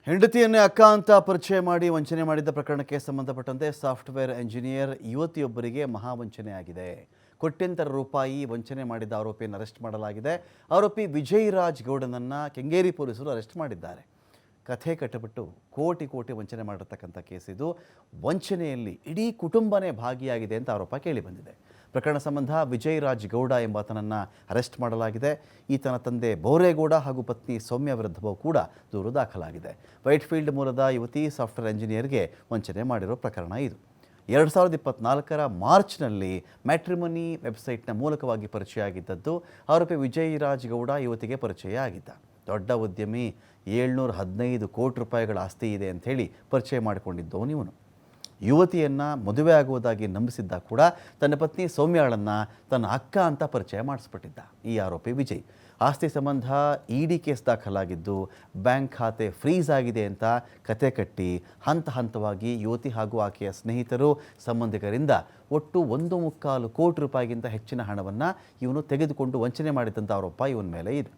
ಹೆಂಡತಿಯನ್ನೇ ಅಕ್ಕ ಅಂತ ಪರಿಚಯ ಮಾಡಿ ವಂಚನೆ ಮಾಡಿದ್ದ ಪ್ರಕರಣಕ್ಕೆ ಸಂಬಂಧಪಟ್ಟಂತೆ ಸಾಫ್ಟ್ವೇರ್ ಎಂಜಿನಿಯರ್ ಯುವತಿಯೊಬ್ಬರಿಗೆ ಮಹಾವಂಚನೆ ಆಗಿದೆ. ಕೋಟ್ಯಂತರ ರೂಪಾಯಿ ವಂಚನೆ ಮಾಡಿದ್ದ ಆರೋಪಿಯನ್ನು ಅರೆಸ್ಟ್ ಮಾಡಲಾಗಿದೆ. ಆರೋಪಿ ವಿಜಯ್ ರಾಜ್ ಗೌಡನನ್ನು ಕೆಂಗೇರಿ ಪೊಲೀಸರು ಅರೆಸ್ಟ್ ಮಾಡಿದ್ದಾರೆ. ಕಥೆ ಕಟ್ಟಿಬಿಟ್ಟು ಕೋಟಿ ವಂಚನೆ ಮಾಡಿರ್ತಕ್ಕಂಥ ಕೇಸಿದು. ವಂಚನೆಯಲ್ಲಿ ಇಡೀ ಕುಟುಂಬನೇ ಭಾಗಿಯಾಗಿದೆ ಅಂತ ಆರೋಪ ಕೇಳಿಬಂದಿದೆ. ಪ್ರಕರಣ ಸಂಬಂಧ ವಿಜಯ್ ರಾಜ್ ಗೌಡ ಎಂಬಾತನನ್ನು ಅರೆಸ್ಟ್ ಮಾಡಲಾಗಿದೆ. ಈತನ ತಂದೆ ಬೋರೇಗೌಡ ಹಾಗೂ ಪತ್ನಿ ಸೌಮ್ಯ ವಿರುದ್ಧವೂ ಕೂಡ ದೂರು ದಾಖಲಾಗಿದೆ. ವೈಟ್ಫೀಲ್ಡ್ ಮೂಲದ ಯುವತಿ ಸಾಫ್ಟ್ವೇರ್ ಎಂಜಿನಿಯರ್ಗೆ ವಂಚನೆ ಮಾಡಿರೋ ಪ್ರಕರಣ ಇದು. 2024ರ ಮಾರ್ಚ್ನಲ್ಲಿ ಮ್ಯಾಟ್ರಿಮನಿ ವೆಬ್ಸೈಟ್ನ ಮೂಲಕವಾಗಿ ಪರಿಚಯ ಆಗಿದ್ದದ್ದು. ಆರೋಪಿ ವಿಜಯ್ ರಾಜ್ ಗೌಡ ಯುವತಿಗೆ ಪರಿಚಯ ಆಗಿದ್ದ. ದೊಡ್ಡ ಉದ್ಯಮಿ, 715 ಕೋಟಿ ರೂಪಾಯಿಗಳ ಆಸ್ತಿ ಇದೆ ಅಂಥೇಳಿ ಪರಿಚಯ ಮಾಡಿಕೊಂಡಿದ್ದವನು ಇವನು. ಯುವತಿಯನ್ನು ಮದುವೆ ಆಗುವುದಾಗಿ ನಂಬಿಸಿದ್ದ ಕೂಡ ತನ್ನ ಪತ್ನಿ ಸೌಮ್ಯಾಳನ್ನು ತನ್ನ ಅಕ್ಕ ಅಂತ ಪರಿಚಯ ಮಾಡಿಸ್ಬಿಟ್ಟಿದ್ದ ಈ ಆರೋಪಿ ವಿಜಯ್. ಆಸ್ತಿ ಸಂಬಂಧ ಇಡಿ ಕೇಸ್ ದಾಖಲಾಗಿದ್ದು, ಬ್ಯಾಂಕ್ ಖಾತೆ ಫ್ರೀಸ್ ಆಗಿದೆ ಅಂತ ಕತೆ ಕಟ್ಟಿ ಹಂತವಾಗಿ ಯುವತಿ ಹಾಗೂ ಆಕೆಯ ಸ್ನೇಹಿತರು, ಸಂಬಂಧಿಕರಿಂದ ಒಟ್ಟು 1.25 ಕೋಟಿ ರೂಪಾಯಿಗಿಂತ ಹೆಚ್ಚಿನ ಹಣವನ್ನು ಇವನು ತೆಗೆದುಕೊಂಡು ವಂಚನೆ ಮಾಡಿದಂಥ ಆರೋಪ ಇವನ ಮೇಲೆ ಇದೆ.